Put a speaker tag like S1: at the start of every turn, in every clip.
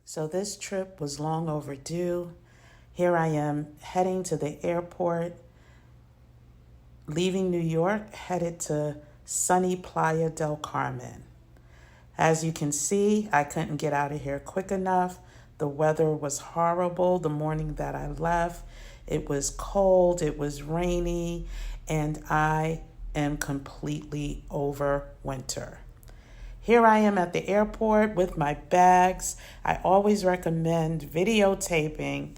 S1: So this trip was long overdue. Here I am heading to the airport, leaving New York, headed to sunny Playa del Carmen. As you can see, I couldn't get out of here quick enough. The weather was horrible the morning that I left. It was cold, it was rainy, and I am completely over winter. Here I am at the airport with my bags. I always recommend videotaping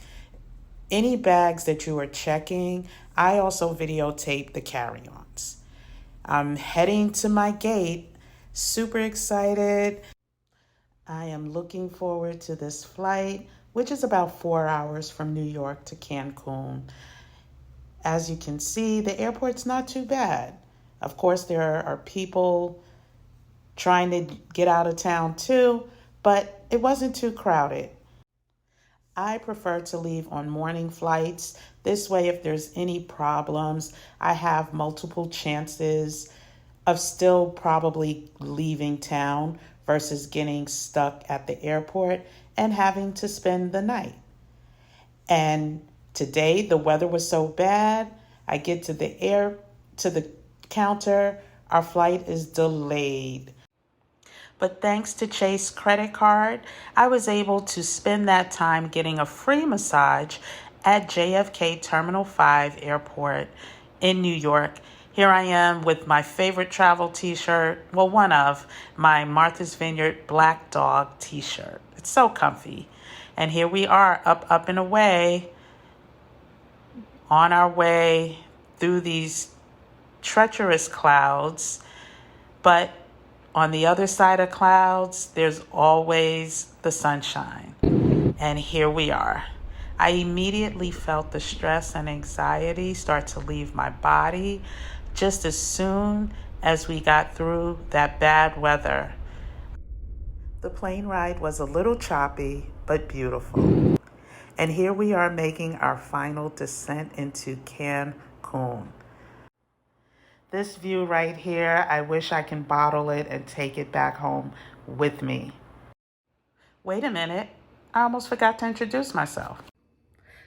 S1: any bags that you are checking. I also videotape the carry-ons. I'm heading to my gate, super excited. I am looking forward to this flight, which is about 4 hours from New York to Cancun. As you can see, the airport's not too bad. Of course, there are people trying to get out of town too, but it wasn't too crowded. I prefer to leave on morning flights. This way, if there's any problems, I have multiple chances of still probably leaving town versus getting stuck at the airport and having to spend the night. And today the weather was so bad, I get to the counter, our flight is delayed. But thanks to Chase credit card, I was able to spend that time getting a free massage at JFK Terminal 5 Airport in New York. Here I am with my favorite travel t-shirt, well, one of my Martha's Vineyard Black Dog t-shirt. It's so comfy. And here we are up and away, on our way through these treacherous clouds, but on the other side of clouds, there's always the sunshine. And here we are. I immediately felt the stress and anxiety start to leave my body just as soon as we got through that bad weather. The plane ride was a little choppy, but beautiful. And here we are making our final descent into Cancun. This view right here, I wish I can bottle it and take it back home with me. Wait a minute, I almost forgot to introduce myself.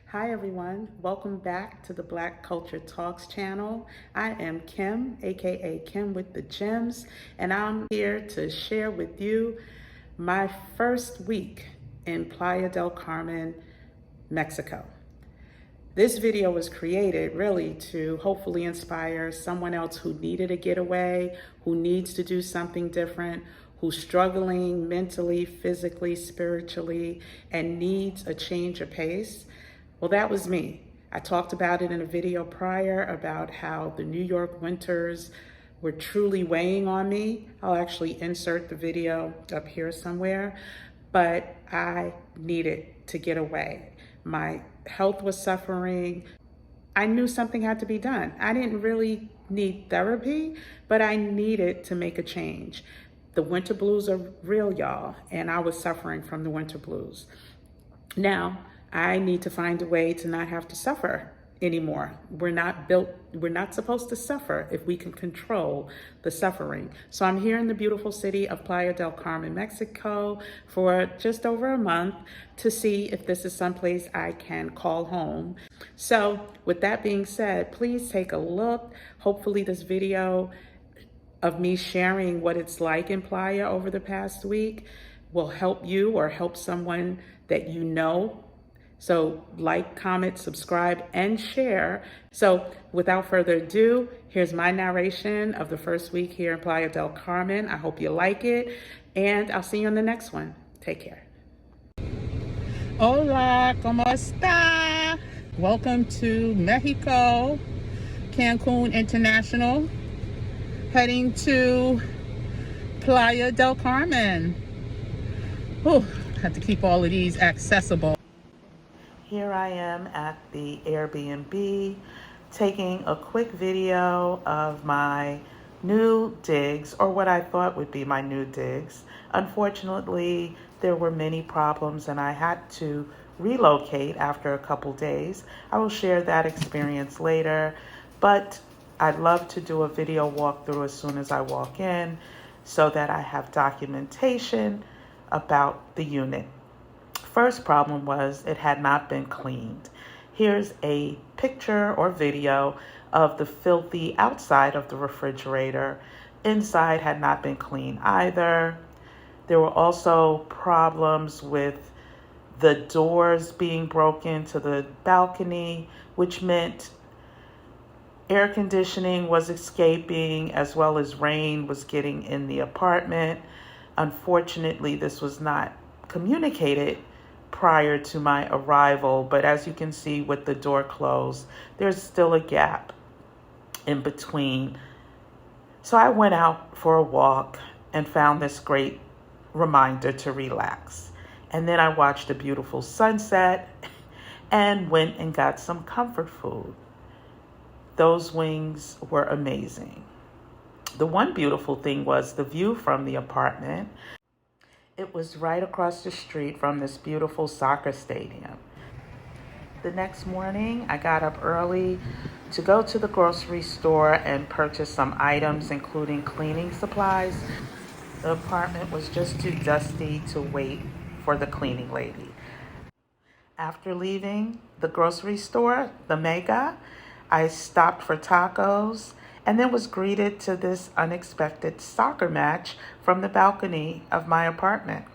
S1: Hi everyone, welcome back to the Black Culture Talks channel. I am Kim, aka Kim with the Gems, and I'm here to share with you my first week in Playa del Carmen, Mexico. This video was created really to hopefully inspire someone else who needed a getaway, who needs to do something different, who's struggling mentally, physically, spiritually, and needs a change of pace. Well, that was me. I talked about it in a video prior about how the New York winters were truly weighing on me. I'll actually insert the video up here somewhere, but I needed to get away. My health was suffering. I knew something had to be done. I didn't really need therapy, but I needed to make a change. The winter blues are real, y'all, and I was suffering from the winter blues. Now, I need to find a way to not have to suffer anymore. We're not supposed to suffer if we can control the suffering. So I'm here in the beautiful city of Playa del Carmen, Mexico for just over a month to see if this is someplace I can call home. So with that being said, please take a look. Hopefully this video of me sharing what it's like in Playa over the past week will help you or help someone that you know. So like, comment, subscribe, and share. So without further ado, here's my narration of the first week here in Playa del Carmen. I hope you like it, and I'll see you on the next one. Take care. Hola, ¿cómo está? Welcome to Mexico, Cancun International, heading to Playa del Carmen. Whew, have to keep all of these accessible. Here I am at the Airbnb taking a quick video of my new digs, or what I thought would be my new digs. Unfortunately, there were many problems and I had to relocate after a couple days. I will share that experience later, but I'd love to do a video walkthrough as soon as I walk in so that I have documentation about the unit. First problem was it had not been cleaned. Here's a picture or video of the filthy outside of the refrigerator. Inside had not been cleaned either. There were also problems with the doors being broken to the balcony, which meant air conditioning was escaping as well as rain was getting in the apartment. Unfortunately, this was not communicated prior to my arrival, but as you can see with the door closed, there's still a gap in between. So I went out for a walk and found this great reminder to relax. And then I watched a beautiful sunset and went and got some comfort food. Those wings were amazing. The one beautiful thing was the view from the apartment. It was right across the street from this beautiful soccer stadium. The next morning, I got up early to go to the grocery store and purchase some items, including cleaning supplies. The apartment was just too dusty to wait for the cleaning lady. After leaving the grocery store, the Mega, I stopped for tacos and then was greeted to this unexpected soccer match from the balcony of my apartment.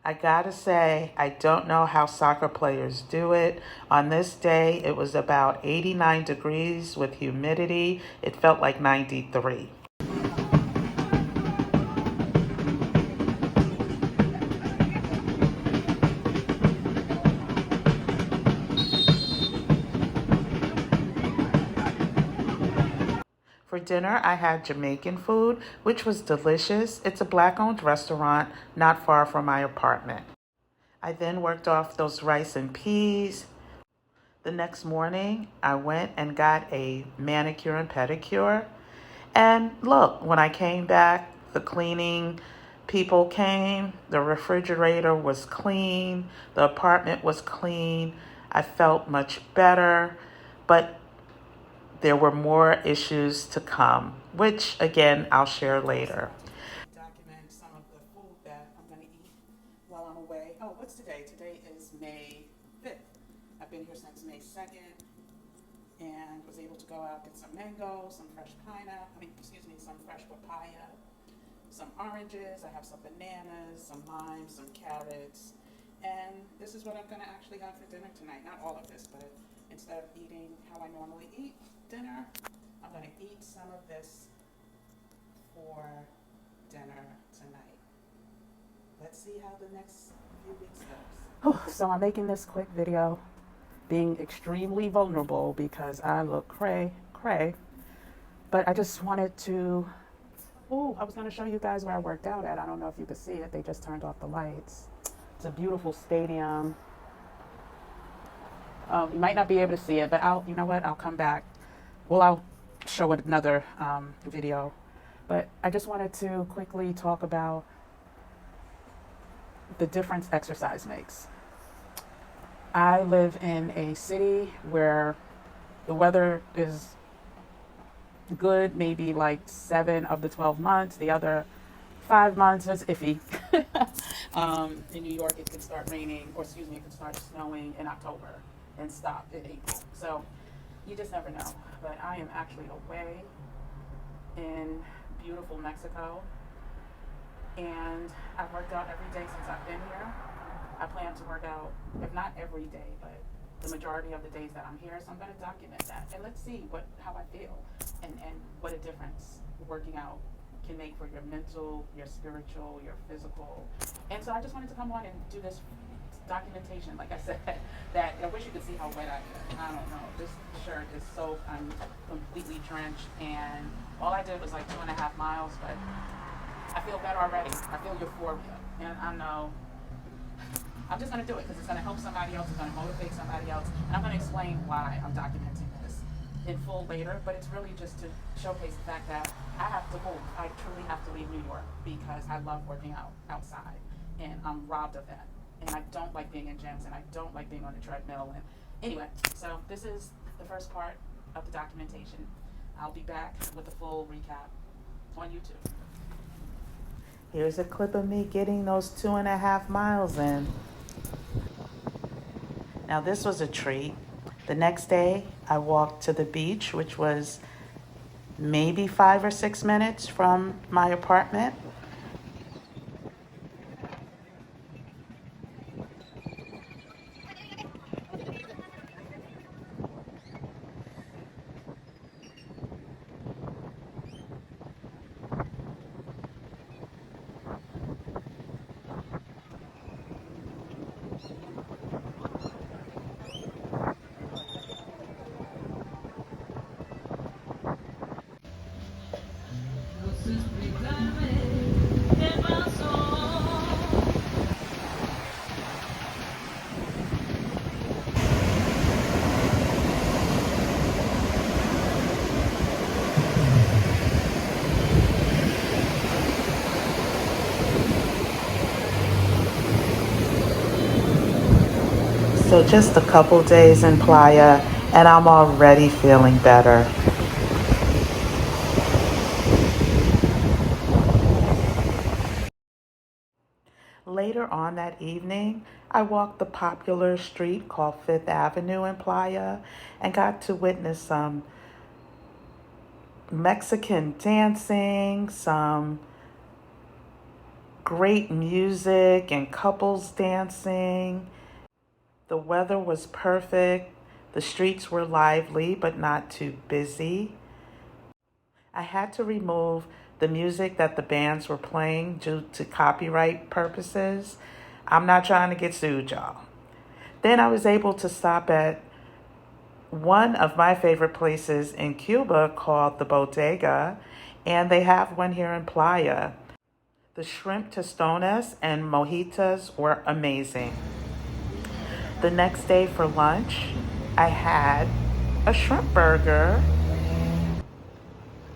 S1: I gotta say, I don't know how soccer players do it. On this day, it was about 89 degrees with humidity. It felt like 93. For dinner, I had Jamaican food, which was delicious. It's a Black-owned restaurant not far from my apartment. I then worked off those rice and peas. The next morning, I went and got a manicure and pedicure. And look, when I came back, the cleaning people came. The refrigerator was clean. The apartment was clean. I felt much better. But there were more issues to come, which again, I'll share later. Document some of the food that I'm gonna eat while I'm away. Oh, what's today? Today is May 5th. I've been here since May 2nd and was able to go out, get some mango, some fresh some fresh papaya, some oranges. I have some bananas, some limes, some carrots. And this is what I'm gonna actually have for dinner tonight. Not all of this, but instead of eating how I normally eat dinner, I'm going to eat some of this for dinner tonight. Let's see how the next few weeks goes. So I'm making this quick video, being extremely vulnerable because I look cray. But I just wanted to, I was going to show you guys where I worked out at. I don't know if you could see it. They just turned off the lights. It's a beautiful stadium. You might not be able to see it, but you know what? I'll come back. Well, I'll show another video, but I just wanted to quickly talk about the difference exercise makes. I live in a city where the weather is good, maybe like 7 of the 12 months. The other 5 months is iffy. In New York, it can start raining, it can start snowing in October and stop in April. So you just never know. But I am actually away in beautiful Mexico, and I've worked out every day since I've been here. I plan to work out, if not every day, but the majority of the days that I'm here. So I'm going to document that, and let's see how I feel and what a difference working out can make for your mental, your spiritual, your physical. And so I just wanted to come on and do this documentation, like I said, that I wish you could see how wet I am. I don't know. This shirt is soaked. I'm completely drenched, and all I did was like 2.5 miles, but I feel better already. I feel euphoria, and I know I'm just going to do it because it's going to help somebody else. It's going to motivate somebody else, and I'm going to explain why I'm documenting this in full later. But it's really just to showcase the fact that I have to move. I truly have to leave New York because I love working out outside, and I'm robbed of that. And I don't like being in gyms, and I don't like being on the treadmill. And anyway, so this is the first part of the documentation. I'll be back with a full recap on YouTube. Here's a clip of me getting those 2.5 miles in. Now, this was a treat. The next day, I walked to the beach, which was maybe 5 or 6 minutes from my apartment. So just a couple days in Playa, and I'm already feeling better. Later on that evening, I walked the popular street called Fifth Avenue in Playa and got to witness some Mexican dancing, some great music, and couples dancing. The weather was perfect. The streets were lively but not too busy. I had to remove the music that the bands were playing due to copyright purposes. I'm not trying to get sued, y'all. Then I was able to stop at one of my favorite places in Cuba called the Bodega, and they have one here in Playa. The shrimp tostones and mojitas were amazing. The next day for lunch, I had a shrimp burger.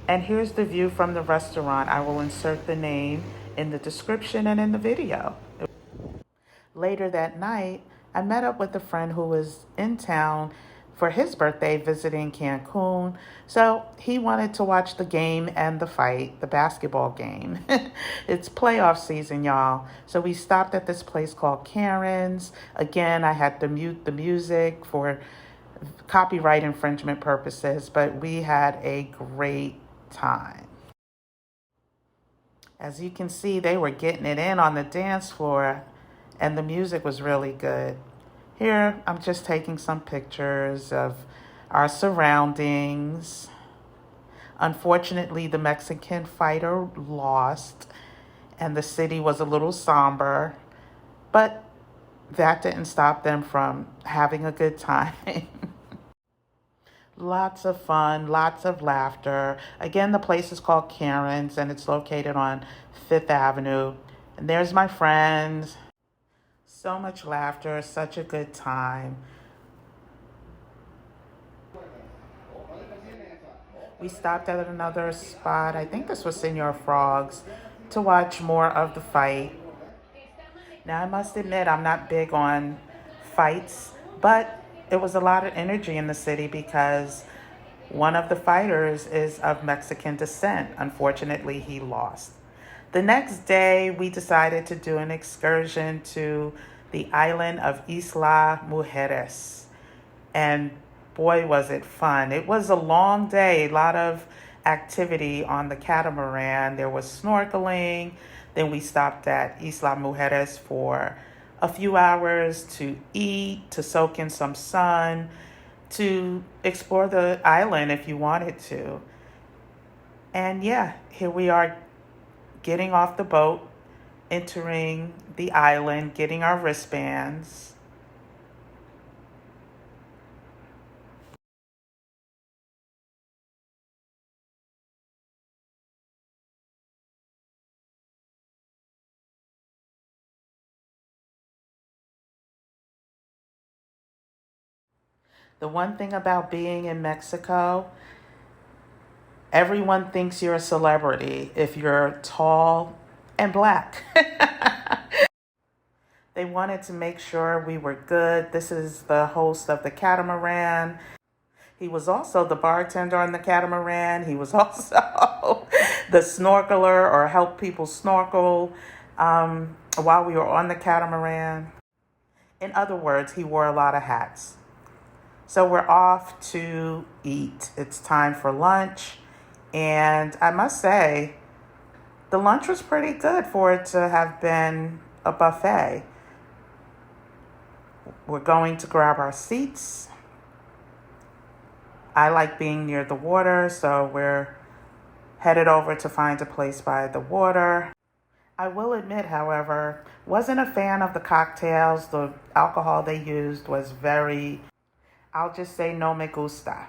S1: And here's the view from the restaurant. I will insert the name in the description and in the video. Later that night, I met up with a friend who was in town for his birthday visiting Cancun. So he wanted to watch the game and the fight, the basketball game. It's playoff season, y'all. So we stopped at this place called Karen's. Again, I had to mute the music for copyright infringement purposes, but we had a great time. As you can see, they were getting it in on the dance floor, and the music was really good. Here, I'm just taking some pictures of our surroundings. Unfortunately, the Mexican fighter lost, and the city was a little somber, but that didn't stop them from having a good time. Lots of fun, lots of laughter. Again, the place is called Karen's, and it's located on Fifth Avenue. And there's my friends. So much laughter, such a good time. We stopped at another spot, I think this was Senor Frog's, to watch more of the fight. Now, I must admit, I'm not big on fights, but it was a lot of energy in the city because one of the fighters is of Mexican descent. Unfortunately, he lost. The next day, we decided to do an excursion to the island of Isla Mujeres. And boy, was it fun. It was a long day, a lot of activity on the catamaran. There was snorkeling. Then we stopped at Isla Mujeres for a few hours to eat, to soak in some sun, to explore the island if you wanted to. And yeah, here we are getting off the boat, entering the island, getting our wristbands. The one thing about being in Mexico, everyone thinks you're a celebrity if you're tall and black. They wanted to make sure we were good. This is the host of the catamaran. He was also the bartender on the catamaran. He was also the snorkeler or helped people snorkel while we were on the catamaran. In other words, he wore a lot of hats. So we're off to eat. It's time for lunch. And I must say, the lunch was pretty good for it to have been a buffet. We're going to grab our seats. I like being near the water, so we're headed over to find a place by the water. I will admit, however, wasn't a fan of the cocktails. The alcohol they used was very, I'll just say, no me gusta.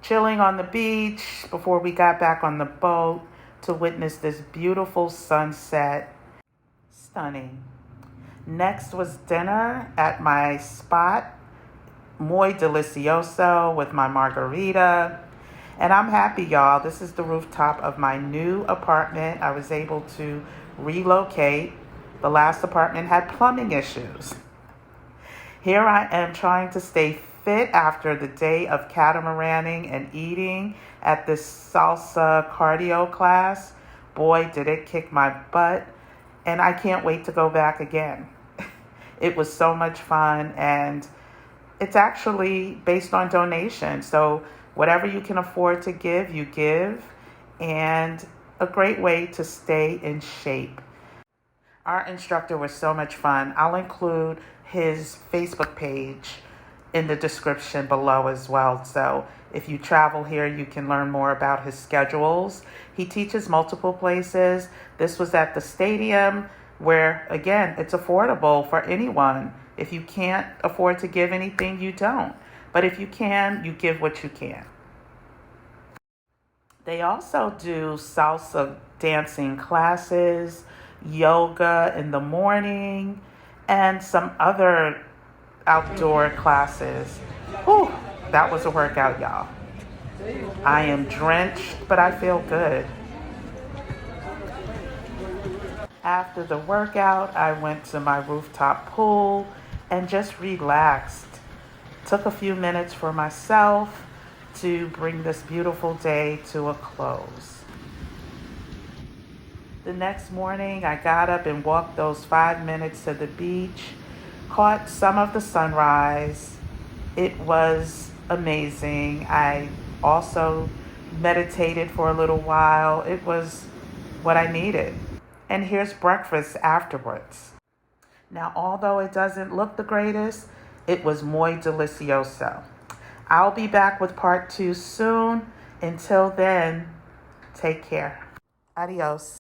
S1: Chilling on the beach before we got back on the boat to witness this beautiful sunset. Stunning. Next was dinner at my spot, muy delicioso, with my margarita. And I'm happy, y'all. This is the rooftop of my new apartment. I was able to relocate. The last apartment had plumbing issues. Here I am trying to stay fit after the day of catamaraning and eating at this salsa cardio class. Boy, did it kick my butt. And I can't wait to go back again. It was so much fun, and it's actually based on donation. So whatever you can afford to give, you give. And a great way to stay in shape. Our instructor was so much fun. I'll include his Facebook page in the description below as well. So if you travel here, you can learn more about his schedules. He teaches multiple places. This was at the stadium where, again, it's affordable for anyone. If you can't afford to give anything, you don't. But if you can, you give what you can. They also do salsa dancing classes, yoga in the morning, and some other outdoor classes. Whew, that was a workout, y'all. I am drenched, but I feel good. After the workout, I went to my rooftop pool and just relaxed. Took a few minutes for myself to bring this beautiful day to a close. The next morning, I got up and walked those 5 minutes to the beach, caught some of the sunrise. It was amazing. I also meditated for a little while. It was what I needed. And here's breakfast afterwards. Now, although it doesn't look the greatest, it was muy delicioso. I'll be back with part 2 soon. Until then, take care. Adios.